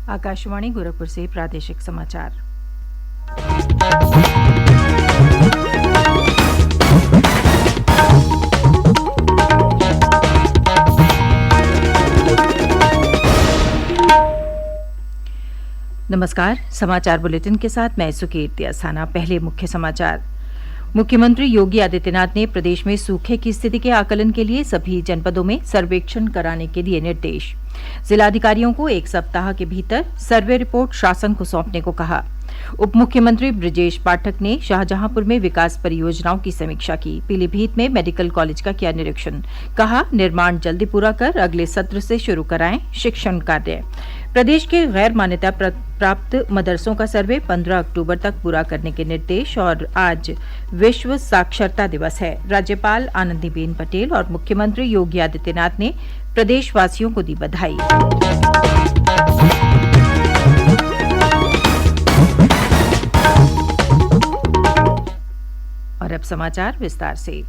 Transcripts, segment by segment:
आकाशवाणी गोरखपुर से प्रादेशिक समाचार। नमस्कार, समाचार बुलेटिन के साथ मैं सुकीर्ति अस्थाना। पहले मुख्य समाचार। मुख्यमंत्री योगी आदित्यनाथ ने प्रदेश में सूखे की स्थिति के आकलन के लिए सभी जनपदों में सर्वेक्षण कराने के दिए निर्देश। जिलाधिकारियों को 1 सप्ताह के भीतर सर्वे रिपोर्ट शासन को सौंपने को कहा। उप मुख्यमंत्री ब्रजेश पाठक ने शाहजहांपुर में विकास परियोजनाओं की समीक्षा की। पीलीभीत में मेडिकल कॉलेज का किया निरीक्षण। कहा, निर्माण जल्दी पूरा कर अगले सत्र से शुरू कराएं शिक्षण कार्य। प्रदेश के गैर मान्यता प्राप्त मदरसों का सर्वे 15 अक्टूबर तक पूरा करने के निर्देश। और आज विश्व साक्षरता दिवस है। राज्यपाल आनंदीबेन पटेल और मुख्यमंत्री योगी आदित्यनाथ ने प्रदेशवासियों को दी बधाई। और अब समाचार विस्तार से।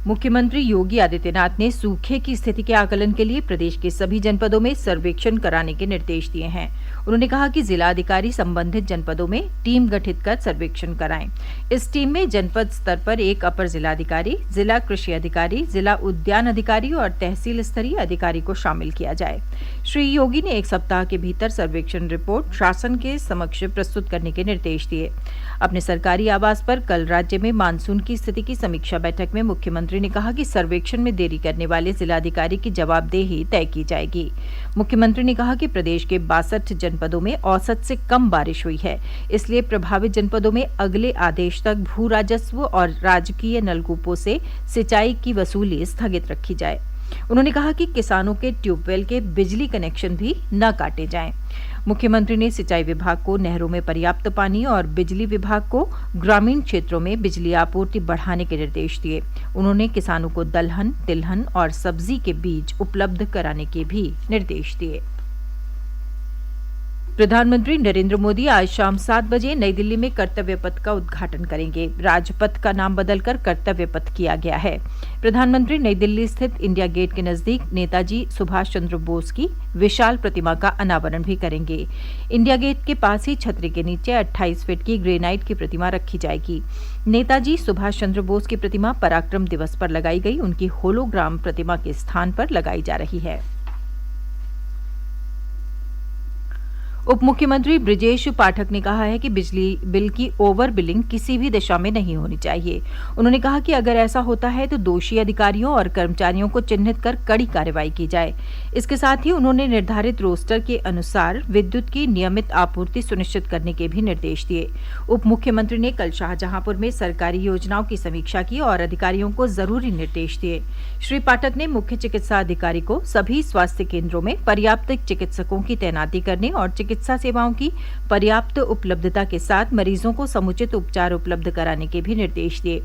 मुख्यमंत्री योगी आदित्यनाथ ने सूखे की स्थिति के आकलन के लिए प्रदेश के सभी जनपदों में सर्वेक्षण कराने के निर्देश दिए हैं। उन्होंने कहा कि जिलाधिकारी संबंधित जनपदों में टीम गठित कर सर्वेक्षण कराएं। इस टीम में जनपद स्तर पर एक अपर जिलाधिकारी, जिला कृषि अधिकारी, जिला उद्यान अधिकारी और तहसील स्तरीय अधिकारी को शामिल किया जाए। श्री योगी ने 1 सप्ताह के भीतर सर्वेक्षण रिपोर्ट शासन के समक्ष प्रस्तुत करने के निर्देश दिए। अपने सरकारी आवास पर कल राज्य में मानसून की स्थिति की समीक्षा बैठक में मुख्यमंत्री ने कहा कि सर्वेक्षण में देरी करने वाले जिलाधिकारी की जवाबदेही तय की जाएगी। मुख्यमंत्री ने कहा कि प्रदेश के 62 जनपदों में औसत से कम बारिश हुई है, इसलिए प्रभावित जनपदों में अगले आदेश तक भू राजस्व और राजकीय नलकूपों से सिंचाई की वसूली स्थगित रखी जाए। उन्होंने कहा कि किसानों के ट्यूबवेल के बिजली कनेक्शन भी न काटे जाएं। मुख्यमंत्री ने सिंचाई विभाग को नहरों में पर्याप्त पानी और बिजली विभाग को ग्रामीण क्षेत्रों में बिजली आपूर्ति बढ़ाने के निर्देश दिए। उन्होंने किसानों को दलहन, तिलहन और सब्जी के बीज उपलब्ध कराने के भी निर्देश दिए। प्रधानमंत्री नरेंद्र मोदी आज शाम 7 बजे नई दिल्ली में कर्तव्य पथ का उद्घाटन करेंगे। राजपथ का नाम बदलकर कर्तव्य पथ किया गया है। प्रधानमंत्री नई दिल्ली स्थित इंडिया गेट के नजदीक नेताजी सुभाष चंद्र बोस की विशाल प्रतिमा का अनावरण भी करेंगे। इंडिया गेट के पास ही छतरी के नीचे 28 फीट की ग्रेनाइट की प्रतिमा रखी जाएगी। नेताजी सुभाष चंद्र बोस की प्रतिमा पराक्रम दिवस पर लगाई गई उनकी होलोग्राम प्रतिमा के स्थान पर लगाई जा रही है। उप मुख्यमंत्री ब्रजेश पाठक ने कहा है कि बिजली बिल की ओवर बिलिंग किसी भी दिशा में नहीं होनी चाहिए। उन्होंने कहा कि अगर ऐसा होता है तो दोषी अधिकारियों और कर्मचारियों को चिन्हित कर कड़ी कार्रवाई की जाए। इसके साथ ही उन्होंने निर्धारित रोस्टर के अनुसार विद्युत की नियमित आपूर्ति सुनिश्चित करने के भी निर्देश दिए। उप मुख्यमंत्री ने कल शाहजहांपुर में सरकारी योजनाओं की समीक्षा की और अधिकारियों को जरूरी निर्देश दिए। श्री पाठक ने मुख्य चिकित्सा अधिकारी को सभी स्वास्थ्य केंद्रों में पर्याप्त चिकित्सकों की तैनाती करने और चिकित्सा सेवाओं की पर्याप्त उपलब्धता के साथ मरीजों को समुचित उपचार उपलब्ध कराने के भी निर्देश दिए।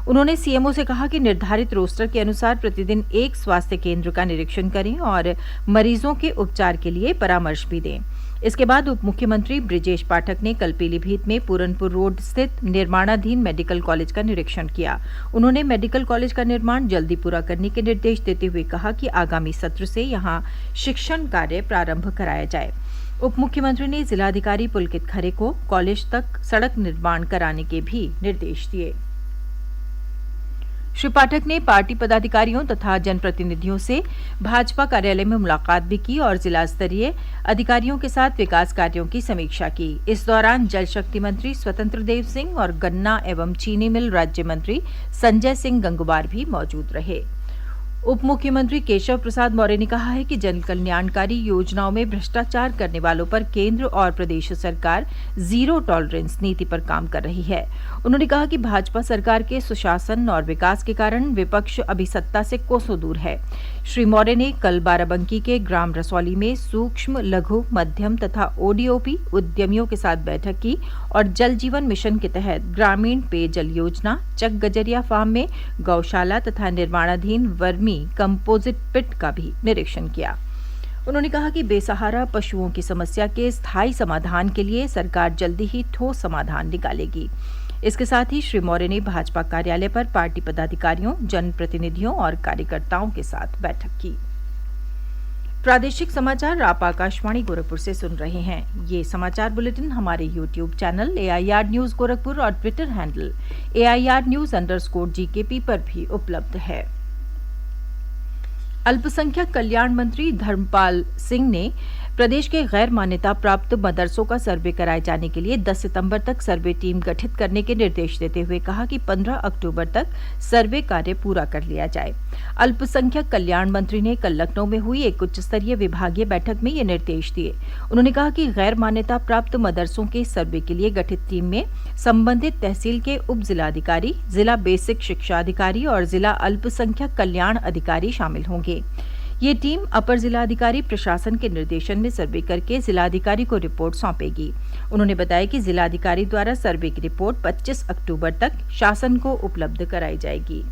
उन्होंने सीएमओ से कहा कि निर्धारित रोस्टर के अनुसार प्रतिदिन एक स्वास्थ्य केंद्र का निरीक्षण करें और मरीजों के उपचार के लिए परामर्श भी दें। इसके बाद उप मुख्यमंत्री ब्रजेश पाठक ने कल पीलीभीत में पूरनपुर रोड स्थित निर्माणाधीन मेडिकल कॉलेज का निरीक्षण किया। उन्होंने मेडिकल कॉलेज का निर्माण जल्दी पूरा करने के निर्देश देते हुए कहा कि आगामी सत्र से यहां शिक्षण कार्य प्रारंभ कराया जाए। उप मुख्यमंत्री ने जिलाधिकारी पुलकित खरे को कॉलेज तक सड़क निर्माण कराने के भी निर्देश दिए। श्री पाठक ने पार्टी पदाधिकारियों तथा जनप्रतिनिधियों से भाजपा कार्यालय में मुलाकात भी की और जिला स्तरीय अधिकारियों के साथ विकास कार्यों की समीक्षा की। इस दौरान जल शक्ति मंत्री स्वतंत्र देव सिंह और गन्ना एवं चीनी मिल राज्य मंत्री संजय सिंह गंगवार भी मौजूद रहे। उप मुख्यमंत्री केशव प्रसाद मौर्य ने कहा है कि जन कल्याणकारी योजनाओं में भ्रष्टाचार करने वालों पर केंद्र और प्रदेश सरकार जीरो टॉलरेंस नीति पर काम कर रही है। उन्होंने कहा कि भाजपा सरकार के सुशासन और विकास के कारण विपक्ष अभी सत्ता से कोसों दूर है। श्री मौर्य ने कल बाराबंकी के ग्राम रसौली में सूक्ष्म, लघु, मध्यम तथा ओडीओपी उद्यमियों के साथ बैठक की और जल जीवन मिशन के तहत ग्रामीण पेयजल योजना, चक गजरिया फार्म में गौशाला तथा निर्माणाधीन वर्मी कंपोजिट पिट का भी निरीक्षण किया। उन्होंने कहा कि बेसहारा पशुओं की समस्या के स्थायी समाधान के लिए सरकार जल्दी ही ठोस समाधान निकालेगी। इसके साथ ही श्री मौर्य ने भाजपा कार्यालय पर पार्टी पदाधिकारियों, जनप्रतिनिधियों और कार्यकर्ताओं के साथ बैठक की। प्रादेशिक समाचार आप आकाशवाणी गोरखपुर से सुन रहे हैं। ये समाचार बुलेटिन हमारे YouTube channel AIR news Gorakhpur और ट्विटर हैंडल AIR_GKP पर भी उपलब्ध है। अल्पसंख्यक कल्याण मंत्री धर्मपाल सिंह ने प्रदेश के गैर मान्यता प्राप्त मदरसों का सर्वे कराए जाने के लिए 10 सितंबर तक सर्वे टीम गठित करने के निर्देश देते हुए कहा कि 15 अक्टूबर तक सर्वे कार्य पूरा कर लिया जाए। अल्पसंख्यक कल्याण मंत्री ने कल लखनऊ में हुई एक उच्च स्तरीय विभागीय बैठक में ये निर्देश दिए। उन्होंने कहा कि गैर मान्यता प्राप्त मदरसों के सर्वे के लिए गठित टीम में संबंधित तहसील के उप जिलाधिकारी, जिला बेसिक शिक्षा अधिकारी और जिला अल्पसंख्यक कल्याण अधिकारी शामिल होंगे। ये टीम अपर जिलाधिकारी प्रशासन के निर्देशन में सर्वे करके जिलाधिकारी को रिपोर्ट सौंपेगी। उन्होंने बताया कि जिलाधिकारी द्वारा सर्वे की रिपोर्ट 25 अक्टूबर तक शासन को उपलब्ध कराई जाएगी।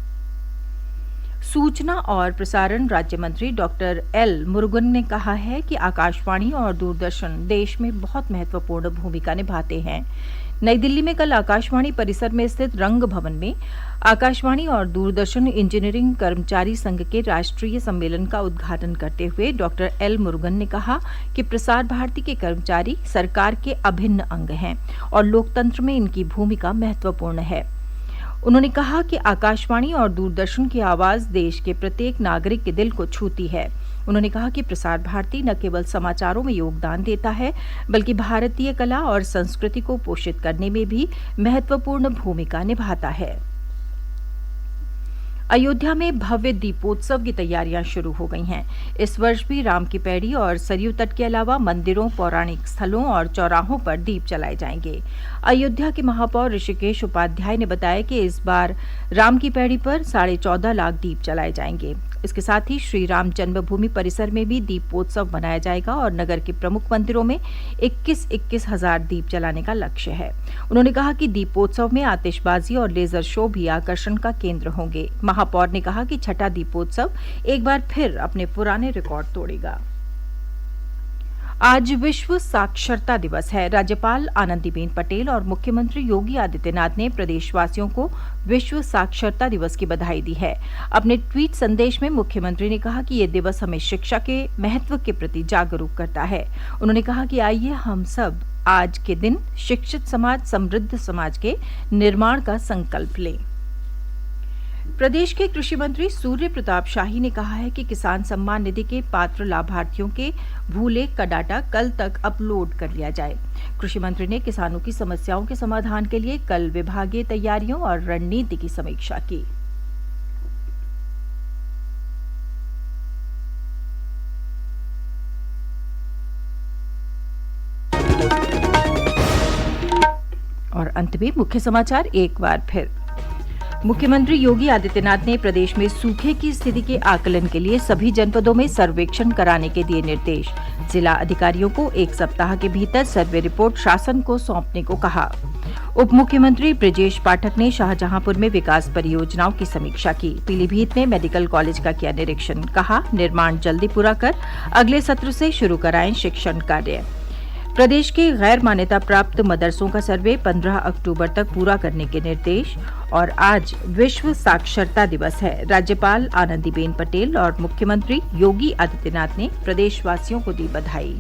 सूचना और प्रसारण राज्य मंत्री डॉक्टर एल मुरुगन ने कहा है कि आकाशवाणी और दूरदर्शन देश में बहुत महत्वपूर्ण भूमिका निभाते हैं। नई दिल्ली में कल आकाशवाणी परिसर में स्थित रंग भवन में आकाशवाणी और दूरदर्शन इंजीनियरिंग कर्मचारी संघ के राष्ट्रीय सम्मेलन का उद्घाटन करते हुए डॉक्टर एल मुरुगन ने कहा कि प्रसार भारती के कर्मचारी सरकार के अभिन्न अंग हैं और लोकतंत्र में इनकी भूमिका महत्वपूर्ण है। उन्होंने कहा कि आकाशवाणी और दूरदर्शन की आवाज देश के प्रत्येक नागरिक के दिल को छूती है। उन्होंने कहा कि प्रसार भारती न केवल समाचारों में योगदान देता है, बल्कि भारतीय कला और संस्कृति को पोषित करने में भी महत्वपूर्ण भूमिका निभाता है। अयोध्या में भव्य दीपोत्सव की तैयारियां शुरू हो गई हैं। इस वर्ष भी राम की पैड़ी और सरयू तट के अलावा मंदिरों, पौराणिक स्थलों और चौराहों पर दीप जलाए जाएंगे। अयोध्या के महापौर ऋषिकेश उपाध्याय ने बताया कि इस बार राम की पैड़ी पर 14.5 लाख दीप जलाए जाएंगे। इसके साथ ही श्री राम जन्मभूमि परिसर में भी दीपोत्सव मनाया जाएगा और नगर के प्रमुख मंदिरों में 21 हजार दीप जलाने का लक्ष्य है। उन्होंने कहा कि दीपोत्सव में आतिशबाजी और लेजर शो भी आकर्षण का केंद्र होंगे। महापौर ने कहा कि छठा दीपोत्सव एक बार फिर अपने पुराने रिकॉर्ड तोड़ेगा। आज विश्व साक्षरता दिवस है। राज्यपाल आनंदीबेन पटेल और मुख्यमंत्री योगी आदित्यनाथ ने प्रदेशवासियों को विश्व साक्षरता दिवस की बधाई दी है। अपने ट्वीट संदेश में मुख्यमंत्री ने कहा कि ये दिवस हमें शिक्षा के महत्व के प्रति जागरूक करता है। उन्होंने कहा कि आइए हम सब आज के दिन शिक्षित समाज, समृद्ध समाज के निर्माण का संकल्प लें। प्रदेश के कृषि मंत्री सूर्य प्रताप शाही ने कहा है कि किसान सम्मान निधि के पात्र लाभार्थियों के भूलेख का डाटा कल तक अपलोड कर लिया जाए। कृषि मंत्री ने किसानों की समस्याओं के समाधान के लिए कल विभागीय तैयारियों और रणनीति की समीक्षा की। और अंत में मुख्य समाचार एक बार फिर। मुख्यमंत्री योगी आदित्यनाथ ने प्रदेश में सूखे की स्थिति के आकलन के लिए सभी जनपदों में सर्वेक्षण कराने के दिए निर्देश। जिला अधिकारियों को 1 सप्ताह के भीतर सर्वे रिपोर्ट शासन को सौंपने को कहा। उप मुख्यमंत्री ब्रजेश पाठक ने शाहजहांपुर में विकास परियोजनाओं की समीक्षा की। पीलीभीत में मेडिकल कॉलेज का किया निरीक्षण, कहा निर्माण जल्दी पूरा कर अगले सत्र से शुरू कराएं शिक्षण कार्य। प्रदेश के गैर मान्यता प्राप्त मदरसों का सर्वे 15 अक्टूबर तक पूरा करने के निर्देश। और आज विश्व साक्षरता दिवस है। राज्यपाल आनंदीबेन पटेल और मुख्यमंत्री योगी आदित्यनाथ ने प्रदेशवासियों को दी बधाई।